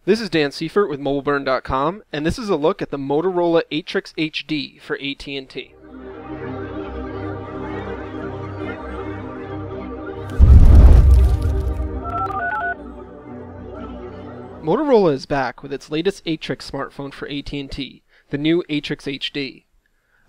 This is Dan Seifert with mobileburn.com, and this is a look at the Motorola ATRIX HD for AT&T. Motorola is back with its latest ATRIX smartphone for AT&T, the new ATRIX HD.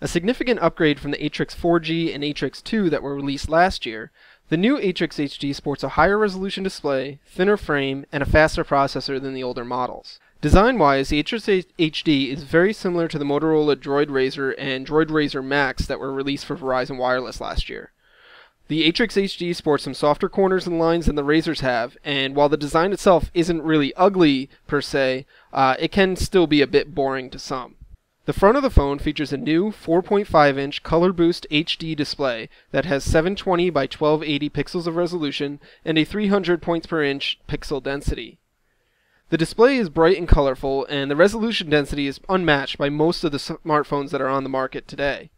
A significant upgrade from the ATRIX 4G and ATRIX 2 that were released last year, the new ATRIX HD sports a higher resolution display, thinner frame, and a faster processor than the older models. Design-wise, the ATRIX HD is very similar to the Motorola Droid Razr and Droid Razr Max that were released for Verizon Wireless last year. The ATRIX HD sports some softer corners and lines than the Razrs have, and while the design itself isn't really ugly per se, it can still be a bit boring to some. The front of the phone features a new 4.5-inch ColorBoost HD display that has 720 by 1280 pixels of resolution and a 300 points per inch pixel density. The display is bright and colorful, and the resolution density is unmatched by most of the smartphones that are on the market today.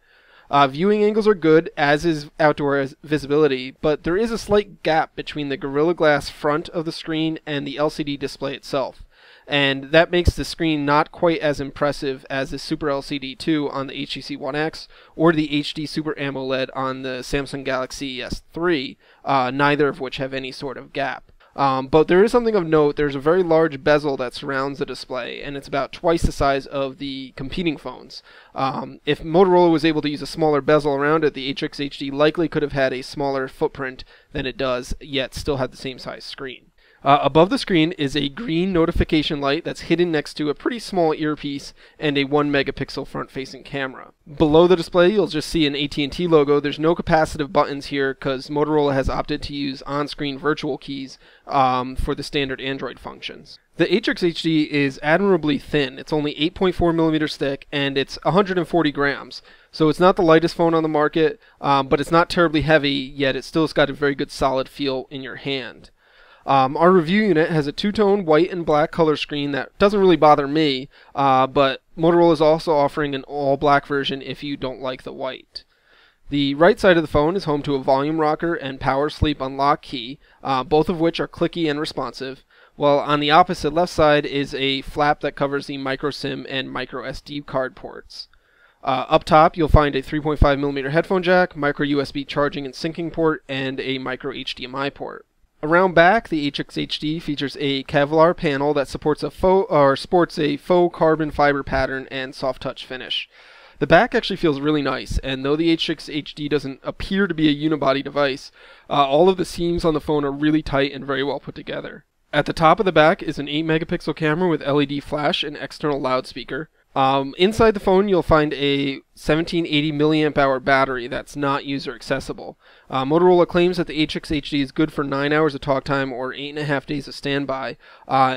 Viewing angles are good, as is outdoor visibility, but there is a slight gap between the Gorilla Glass front of the screen and the LCD display itself, and that makes the screen not quite as impressive as the Super LCD 2 on the HTC One X or the HD Super AMOLED on the Samsung Galaxy S3, neither of which have any sort of gap. But there is something of note. There's a very large bezel that surrounds the display, and it's about twice the size of the competing phones. If Motorola was able to use a smaller bezel around it, the ATRIX HD likely could have had a smaller footprint than it does, yet still had the same size screen. Above the screen is a green notification light that's hidden next to a pretty small earpiece and a 1 megapixel front-facing camera. Below the display, you'll just see an AT&T logo. There's no capacitive buttons here because Motorola has opted to use on-screen virtual keys for the standard Android functions. The ATRIX HD is admirably thin. It's only 8.4 millimeters thick, and it's 140 grams. So it's not the lightest phone on the market, but it's not terribly heavy, yet it still has got a very good solid feel in your hand. Our review unit has a two-tone white and black color screen that doesn't really bother me, but Motorola is also offering an all-black version if you don't like the white. The right side of the phone is home to a volume rocker and power sleep unlock key, both of which are clicky and responsive, while on the opposite left side is a flap that covers the micro SIM and micro SD card ports. Up top, you'll find a 3.5mm headphone jack, micro USB charging and syncing port, and a micro HDMI port. Around back, the ATRIX HD features a Kevlar panel that sports a faux carbon fiber pattern and soft touch finish. The back actually feels really nice, and though the ATRIX HD doesn't appear to be a unibody device, all of the seams on the phone are really tight and very well put together. At the top of the back is an 8 megapixel camera with LED flash and external loudspeaker. Inside the phone, you'll find a 1780 milliamp hour battery that's not user accessible. Motorola claims that the ATRIX HD is good for 9 hours of talk time or 8.5 days of standby.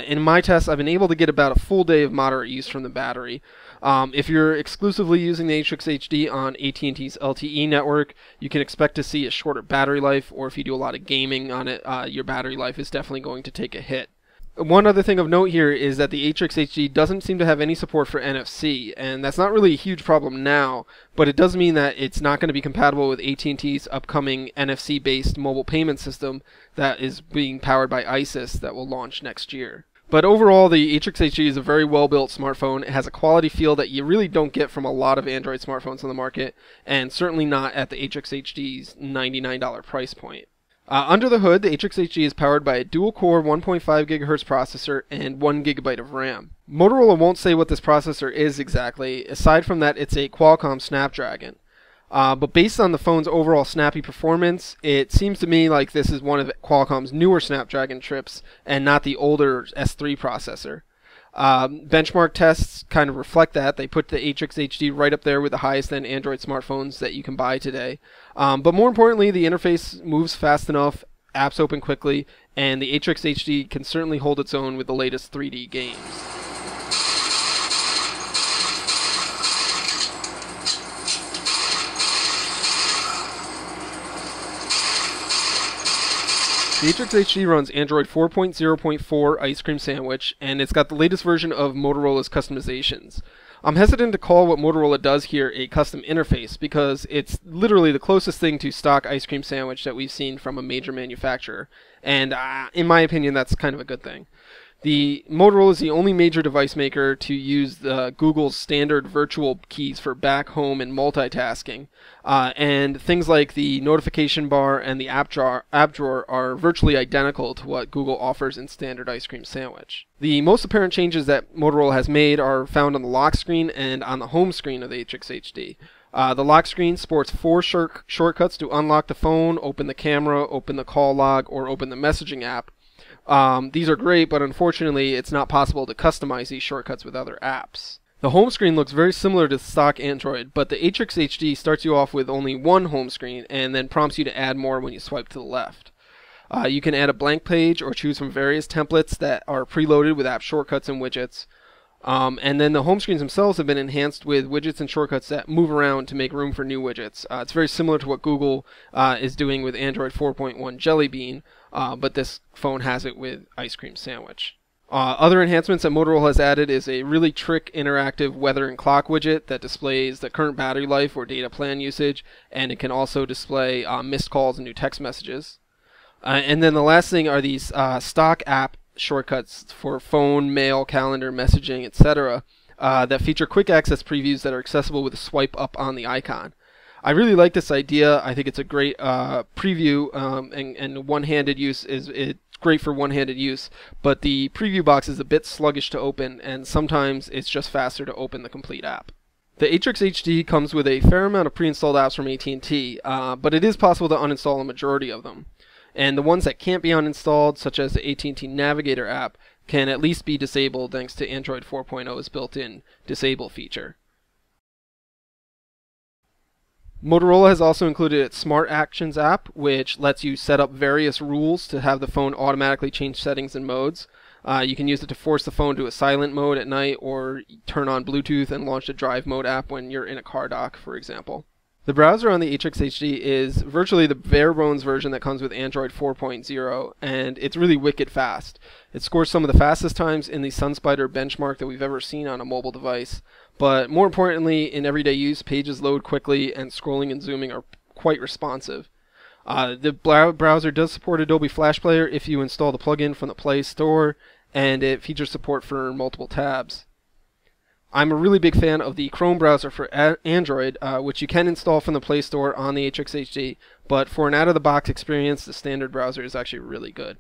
In my tests, I've been able to get about a full day of moderate use from the battery. If you're exclusively using the ATRIX HD on AT&T's LTE network, you can expect to see a shorter battery life, or if you do a lot of gaming on it, your battery life is definitely going to take a hit. One other thing of note here is that the ATRIX HD doesn't seem to have any support for NFC, and that's not really a huge problem now, but it does mean that it's not going to be compatible with AT&T's upcoming NFC-based mobile payment system that is being powered by ISIS that will launch next year. But overall, the ATRIX HD is a very well-built smartphone. It has a quality feel that you really don't get from a lot of Android smartphones on the market, and certainly not at the ATRIX HD's $99 price point. Under the hood, the ATRIX HD is powered by a dual-core 1.5 GHz processor and 1 GB of RAM. Motorola won't say what this processor is exactly. Aside from that, it's a Qualcomm Snapdragon. But based on the phone's overall snappy performance, it seems to me like this is one of Qualcomm's newer Snapdragon chips and not the older S3 processor. Benchmark tests kind of reflect that. They put the ATRIX HD right up there with the highest end Android smartphones that you can buy today. But more importantly, the interface moves fast enough, apps open quickly, and the ATRIX HD can certainly hold its own with the latest 3D games. The ATRIX HD runs Android 4.0.4 Ice Cream Sandwich, and it's got the latest version of Motorola's customizations. I'm hesitant to call what Motorola does here a custom interface because it's literally the closest thing to stock ice cream sandwich that we've seen from a major manufacturer, and in my opinion, that's kind of a good thing. The Motorola is the only major device maker to use Google's standard virtual keys for back, home, and multitasking. And things like the notification bar and the app drawer are virtually identical to what Google offers in standard ice cream sandwich. The most apparent changes that Motorola has made are found on the lock screen and on the home screen of the ATRIX HD. The lock screen sports 4 shortcuts to unlock the phone, open the camera, open the call log, or open the messaging app. These are great, but unfortunately it's not possible to customize these shortcuts with other apps. The home screen looks very similar to stock Android, but the ATRIX HD starts you off with only one home screen and then prompts you to add more when you swipe to the left. You can add a blank page or choose from various templates that are preloaded with app shortcuts and widgets. And then the home screens themselves have been enhanced with widgets and shortcuts that move around to make room for new widgets. It's very similar to what Google is doing with Android 4.1 Jelly Bean, but this phone has it with Ice Cream Sandwich. Other enhancements that Motorola has added is a really trick interactive weather and clock widget that displays the current battery life or data plan usage, and it can also display missed calls and new text messages. And then the last thing are these stock app shortcuts for phone, mail, calendar, messaging, etc. That feature quick access previews that are accessible with a swipe up on the icon. I really like this idea. I think it's a great preview, and one-handed use it's great for one-handed use, but the preview box is a bit sluggish to open, and sometimes it's just faster to open the complete app. The ATRIX HD comes with a fair amount of pre-installed apps from AT&T, but it is possible to uninstall a majority of them. And the ones that can't be uninstalled, such as the AT&T Navigator app, can at least be disabled thanks to Android 4.0's built-in disable feature. Motorola has also included its Smart Actions app, which lets you set up various rules to have the phone automatically change settings and modes. You can use it to force the phone to a silent mode at night, or turn on Bluetooth and launch the drive mode app when you're in a car dock, for example. The browser on the ATRIX HD is virtually the bare bones version that comes with Android 4.0, and it's really wicked fast. It scores some of the fastest times in the SunSpider benchmark that we've ever seen on a mobile device, but more importantly, in everyday use, pages load quickly and scrolling and zooming are quite responsive. The browser does support Adobe Flash Player if you install the plugin from the Play Store, and it features support for multiple tabs. I'm a really big fan of the Chrome browser for Android, which you can install from the Play Store on the ATRIX HD, but for an out-of-the-box experience, the standard browser is actually really good.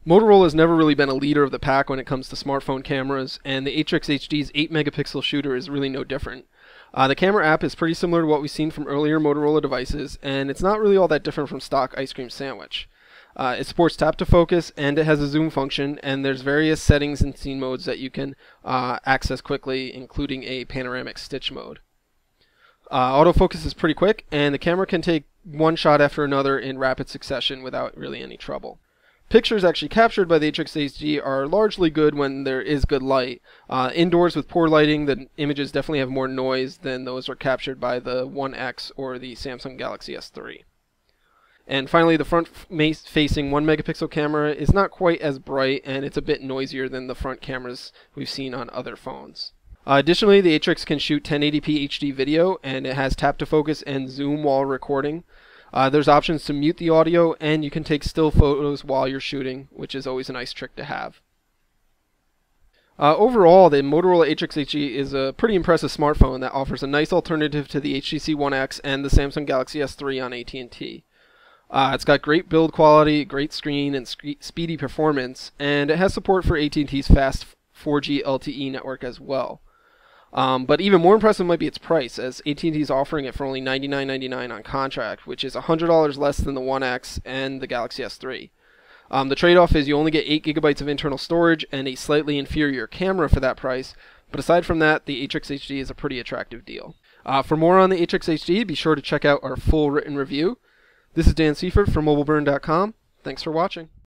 Motorola has never really been a leader of the pack when it comes to smartphone cameras, and the ATRIX HD's 8-megapixel shooter is really no different. The camera app is pretty similar to what we've seen from earlier Motorola devices, and it's not really all that different from stock Ice Cream Sandwich. It supports tap to focus, and it has a zoom function, and there's various settings and scene modes that you can access quickly, including a panoramic stitch mode. Autofocus is pretty quick, and the camera can take one shot after another in rapid succession without really any trouble. Pictures actually captured by the ATRIX HD are largely good when there is good light. Indoors with poor lighting, the images definitely have more noise than those are captured by the One X or the Samsung Galaxy S3. And finally, the front-facing 1-megapixel camera is not quite as bright, and it's a bit noisier than the front cameras we've seen on other phones. Additionally, the ATRIX can shoot 1080p HD video, and it has tap to focus and zoom while recording. There's options to mute the audio, and you can take still photos while you're shooting, which is always a nice trick to have. Overall, the Motorola ATRIX HD is a pretty impressive smartphone that offers a nice alternative to the HTC One X and the Samsung Galaxy S3 on AT&T. It's got great build quality, great screen, and speedy performance, and it has support for AT&T's fast 4G LTE network as well. But even more impressive might be its price, as AT&T is offering it for only $99.99 on contract, which is $100 less than the One X and the Galaxy S3. The trade-off is you only get 8 GB of internal storage and a slightly inferior camera for that price, but aside from that, the ATRIX HD is a pretty attractive deal. For more on the ATRIX HD, be sure to check out our full written review. This is Dan Seifert from mobileburn.com. Thanks for watching.